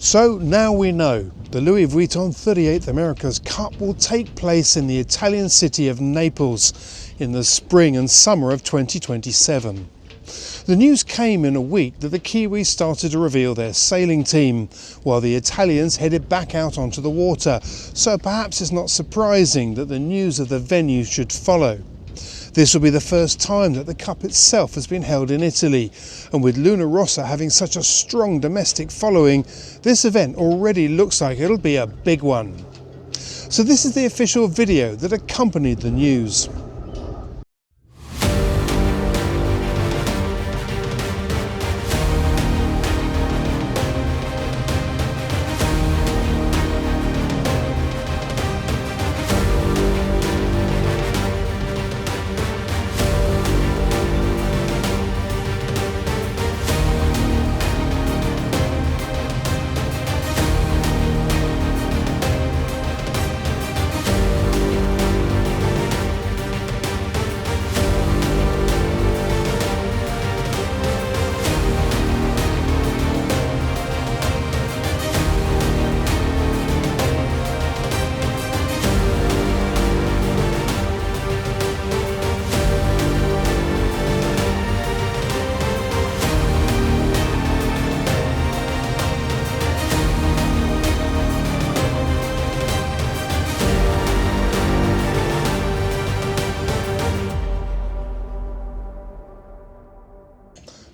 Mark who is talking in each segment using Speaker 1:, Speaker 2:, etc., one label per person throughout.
Speaker 1: So now we know the Louis Vuitton 38th America's Cup will take place in the Italian city of Naples in the spring and summer of 2027. The news came in a week that the Kiwis started to reveal their sailing team, while the Italians headed back out onto the water, so perhaps it's not surprising that the news of the venue should follow. This will be the first time that the Cup itself has been held in Italy, and with Luna Rossa having such a strong domestic following, this event already looks like it'll be a big one. So this is the official video that accompanied the news.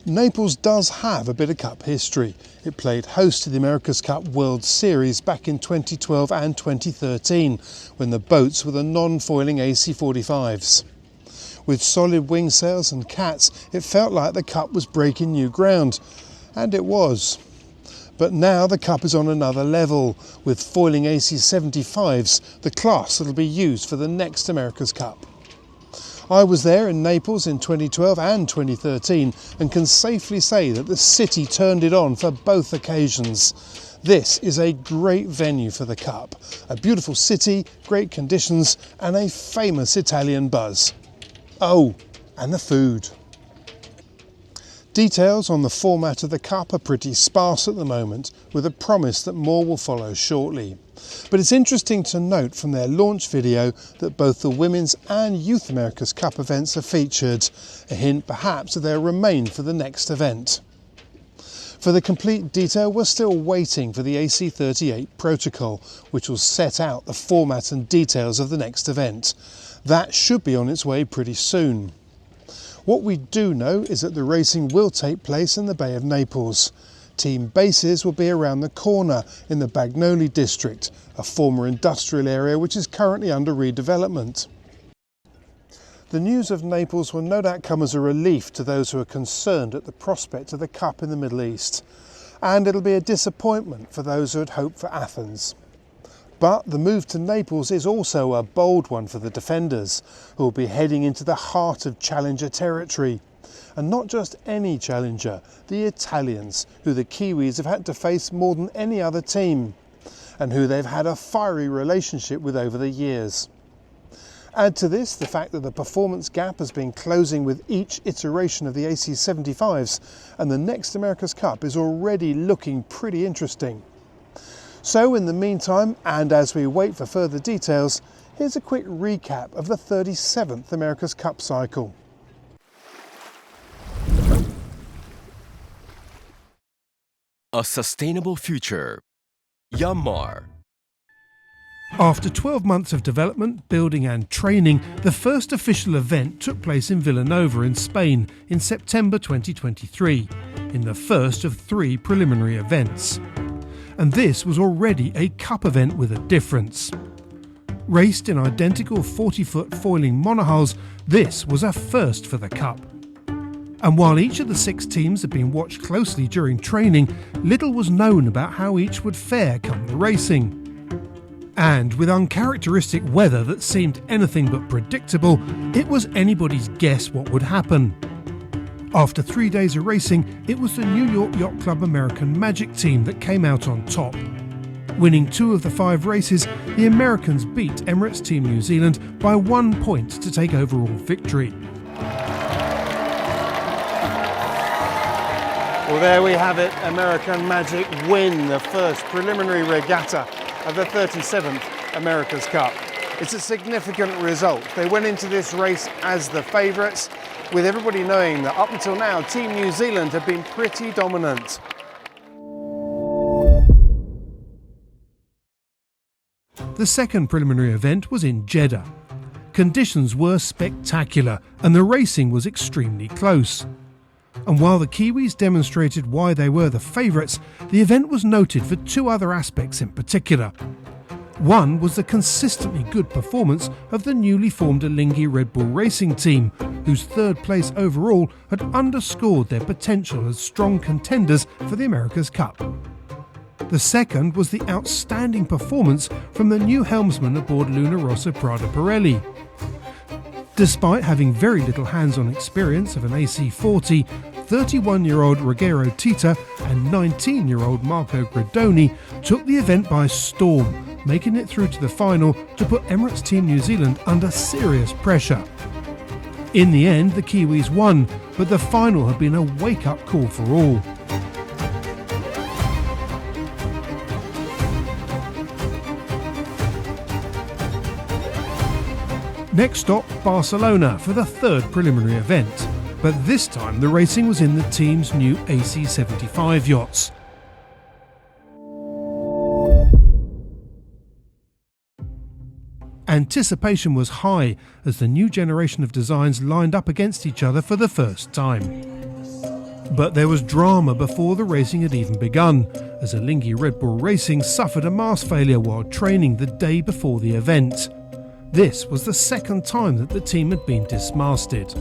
Speaker 1: Naples does have a bit of Cup history. It played host to the America's Cup World Series back in 2012 and 2013, when the boats were the non-foiling AC-45s. With solid wing sails and cats, it felt like the Cup was breaking new ground, and it was. But now the Cup is on another level, with foiling AC-75s, the class that will be used for the next America's Cup. I was there in Naples in 2012 and 2013 and can safely say that the city turned it on for both occasions. This is a great venue for the Cup. A beautiful city, great conditions and a famous Italian buzz. Oh, and the food. Details on the format of the Cup are pretty sparse at the moment, with a promise that more will follow shortly. But it's interesting to note from their launch video that both the Women's and Youth America's Cup events are featured, a hint perhaps that they'll remain for the next event. For the complete detail, we're still waiting for the AC-38 protocol, which will set out the format and details of the next event. That should be on its way pretty soon. What we do know is that the racing will take place in the Bay of Naples. Team bases will be around the corner in the Bagnoli district, a former industrial area which is currently under redevelopment. The news of Naples will no doubt come as a relief to those who are concerned at the prospect of the Cup in the Middle East, and it'll be a disappointment for those who had hoped for Athens. But the move to Naples is also a bold one for the defenders, who will be heading into the heart of challenger territory. And not just any challenger, the Italians, who the Kiwis have had to face more than any other team, and who they've had a fiery relationship with over the years. Add to this the fact that the performance gap has been closing with each iteration of the AC-75s, and the next America's Cup is already looking pretty interesting. So in the meantime, and as we wait for further details, here's a quick recap of the 37th America's Cup cycle.
Speaker 2: A sustainable future. Yanmar.
Speaker 3: After 12 months of development, building and training, the first official event took place in Villanova in Spain in September 2023, in the first of 3 preliminary events. And this was already a Cup event with a difference. Raced in identical 40-foot foiling monohulls, this was a first for the Cup. And while each of the 6 teams had been watched closely during training, little was known about how each would fare come the racing. And with uncharacteristic weather that seemed anything but predictable, it was anybody's guess what would happen. After 3 days of racing, it was the New York Yacht Club American Magic team that came out on top. Winning 2 of the 5 races, the Americans beat Emirates Team New Zealand by 1 point to take overall victory.
Speaker 1: Well, there we have it. American Magic win the first preliminary regatta of the 37th America's Cup. It's a significant result. They went into this race as the favourites, with everybody knowing that up until now, Team New Zealand have been pretty dominant.
Speaker 3: The second preliminary event was in Jeddah. Conditions were spectacular and the racing was extremely close. And while the Kiwis demonstrated why they were the favourites, the event was noted for two other aspects in particular. One was the consistently good performance of the newly formed Alinghi Red Bull Racing team, whose third place overall had underscored their potential as strong contenders for the America's Cup. The second was the outstanding performance from the new helmsman aboard Luna Rossa Prada Pirelli. Despite having very little hands-on experience of an AC40, 31-year-old Ruggero Tita and 19-year-old Marco Gradoni took the event by storm, making it through to the final to put Emirates Team New Zealand under serious pressure. In the end, the Kiwis won, but the final had been a wake-up call for all. Next stop, Barcelona for the third preliminary event, but this time the racing was in the team's new AC75 yachts. Anticipation was high as the new generation of designs lined up against each other for the first time. But there was drama before the racing had even begun, as Alinghi Red Bull Racing suffered a mast failure while training the day before the event. This was the second time that the team had been dismasted.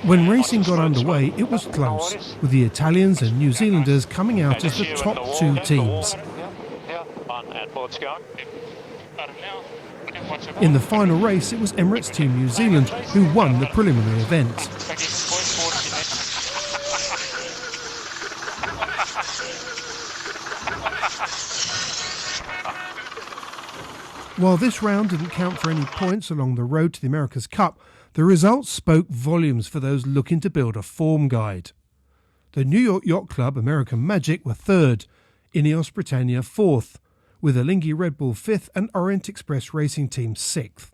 Speaker 3: When racing got underway, it was close, with the Italians and New Zealanders coming out as the top two teams. In the final race, it was Emirates Team New Zealand who won the preliminary event. While this round didn't count for any points along the road to the America's Cup, the results spoke volumes for those looking to build a form guide. The New York Yacht Club American Magic were third, Ineos Britannia fourth, with Alinghi Red Bull fifth and Orient Express Racing Team sixth.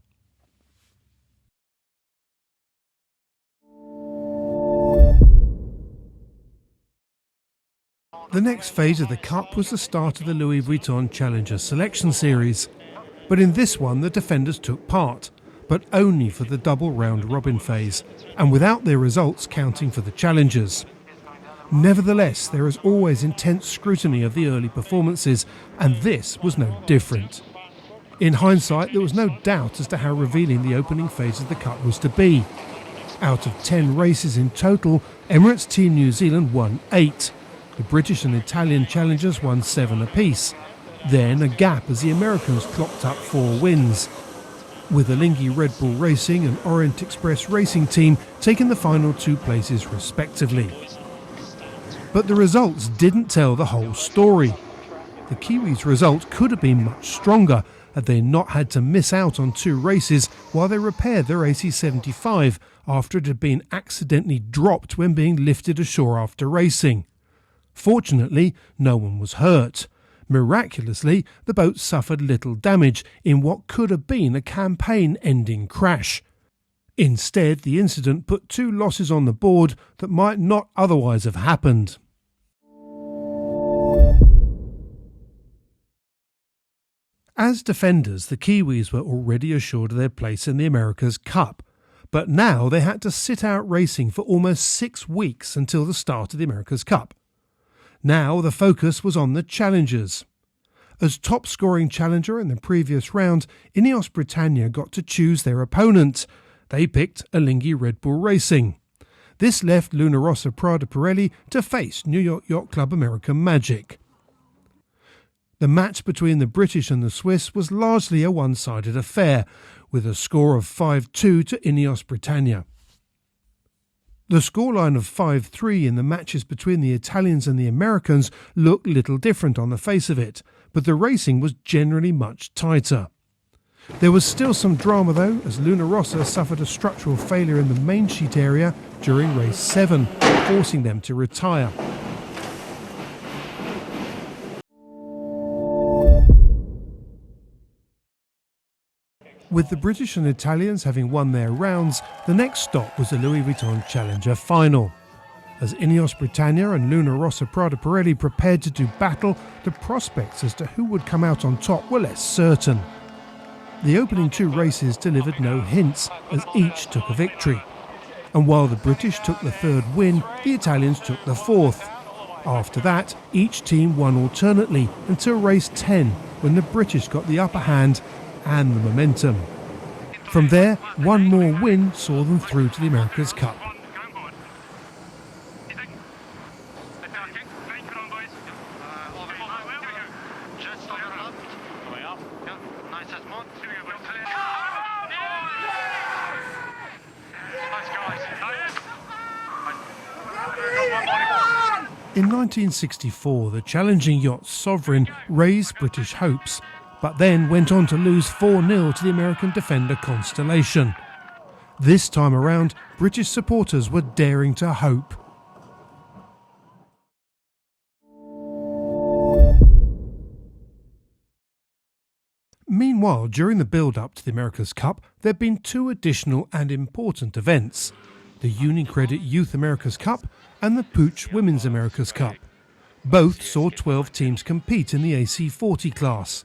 Speaker 3: The next phase of the Cup was the start of the Louis Vuitton Challenger Selection Series. But in this one the defenders took part, but only for the double round-robin phase, and without their results counting for the challengers. Nevertheless, there is always intense scrutiny of the early performances, and this was no different. In hindsight, there was no doubt as to how revealing the opening phase of the Cup was to be. Out of 10 races in total, Emirates Team New Zealand won 8. The British and Italian challengers won 7 apiece. Then a gap as the Americans clocked up 4 wins, with Alinghi Red Bull Racing and Orient Express Racing Team taking the final 2 places respectively. But the results didn't tell the whole story. The Kiwis' result could have been much stronger had they not had to miss out on 2 races while they repaired their AC75 after it had been accidentally dropped when being lifted ashore after racing. Fortunately, no one was hurt. Miraculously, the boat suffered little damage in what could have been a campaign-ending crash. Instead, the incident put 2 losses on the board that might not otherwise have happened. As defenders, the Kiwis were already assured of their place in the America's Cup, but now they had to sit out racing for almost 6 weeks until the start of the America's Cup. Now the focus was on the challengers. As top-scoring challenger in the previous round, Ineos Britannia got to choose their opponent. They picked Alinghi Red Bull Racing. This left Luna Rossa Prada Pirelli to face New York Yacht Club American Magic. The match between the British and the Swiss was largely a one-sided affair, with a score of 5-2 to Ineos Britannia. The scoreline of 5-3 in the matches between the Italians and the Americans looked little different on the face of it, but the racing was generally much tighter. There was still some drama though, as Luna Rossa suffered a structural failure in the main sheet area during race 7, forcing them to retire. With the British and Italians having won their rounds, the next stop was the Louis Vuitton Challenger final. As Ineos Britannia and Luna Rossa Prada Pirelli prepared to do battle, the prospects as to who would come out on top were less certain. The opening 2 races delivered no hints, as each took a victory. And while the British took the 3rd win, the Italians took the 4th. After that, each team won alternately until race 10, when the British got the upper hand and the momentum. From there, one more win saw them through to the America's Cup. In 1964, the challenging yacht Sovereign raised British hopes, but then went on to lose 4-0 to the American defender Constellation. This time around, British supporters were daring to hope. Meanwhile, during the build-up to the America's Cup, there had been 2 additional and important events: the UniCredit Youth America's Cup and the Puig Women's America's Cup. Both saw 12 teams compete in the AC40 class.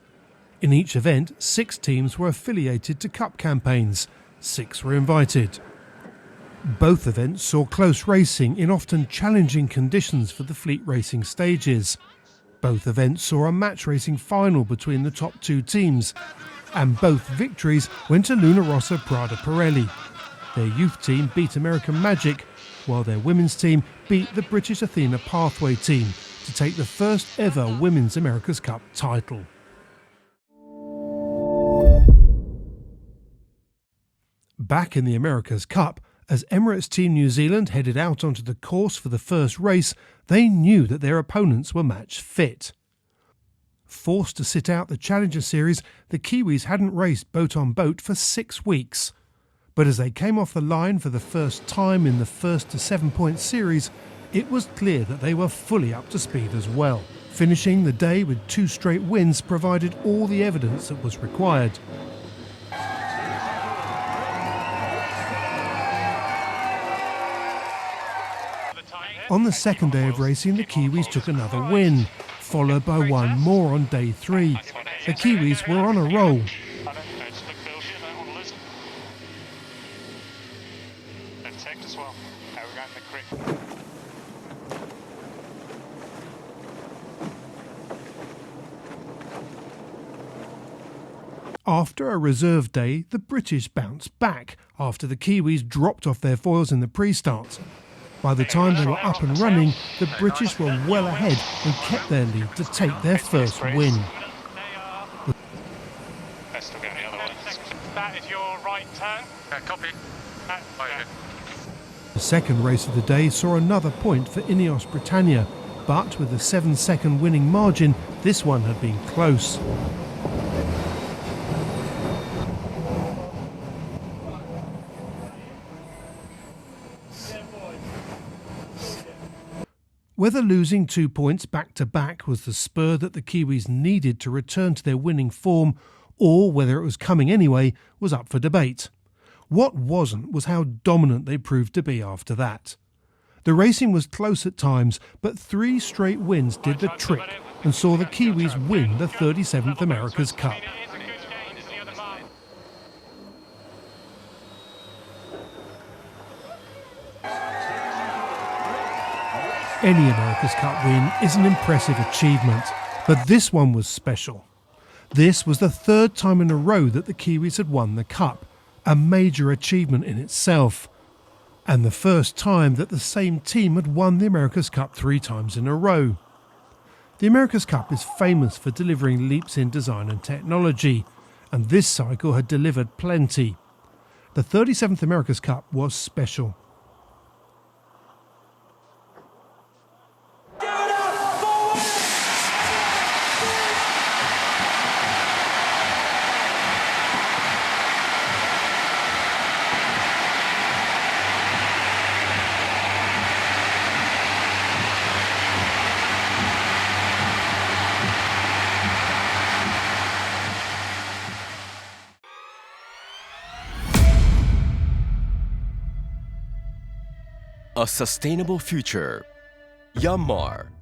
Speaker 3: In each event, 6 teams were affiliated to cup campaigns. 6 were invited. Both events saw close racing in often challenging conditions for the fleet racing stages. Both events saw a match racing final between the top 2 teams, and both victories went to Luna Rossa Prada Pirelli. Their youth team beat American Magic, while their women's team beat the British Athena Pathway team to take the first ever Women's America's Cup title. Back in the America's Cup, as Emirates Team New Zealand headed out onto the course for the first race, they knew that their opponents were match fit. Forced to sit out the Challenger Series, the Kiwis hadn't raced boat on boat for 6 weeks. But as they came off the line for the first time in the 1st to 7-point series, it was clear that they were fully up to speed as well. Finishing the day with 2 straight wins provided all the evidence that was required. On the second day of racing, the Kiwis took another win, followed by one more on day 3. The Kiwis were on a roll. After a reserve day, the British bounced back after the Kiwis dropped off their foils in the pre-start. By the time they were up and running, the British were well ahead and kept their lead to take their first win.
Speaker 4: That is your right turn. Copy.
Speaker 3: The second race of the day saw another point for Ineos Britannia, but with a 7-second winning margin, this one had been close. Whether losing 2 points back-to-back was the spur that the Kiwis needed to return to their winning form, or whether it was coming anyway, was up for debate. What wasn't was how dominant they proved to be after that. The racing was close at times, but 3 straight wins did the trick and saw the Kiwis win the 37th America's Cup. Any America's Cup win is an impressive achievement, but this one was special. This was the 3rd time in a row that the Kiwis had won the Cup, a major achievement in itself, and the first time that the same team had won the America's Cup 3 times in a row. The America's Cup is famous for delivering leaps in design and technology, and this cycle had delivered plenty. The 37th America's Cup was special.
Speaker 2: A sustainable future. Yanmar.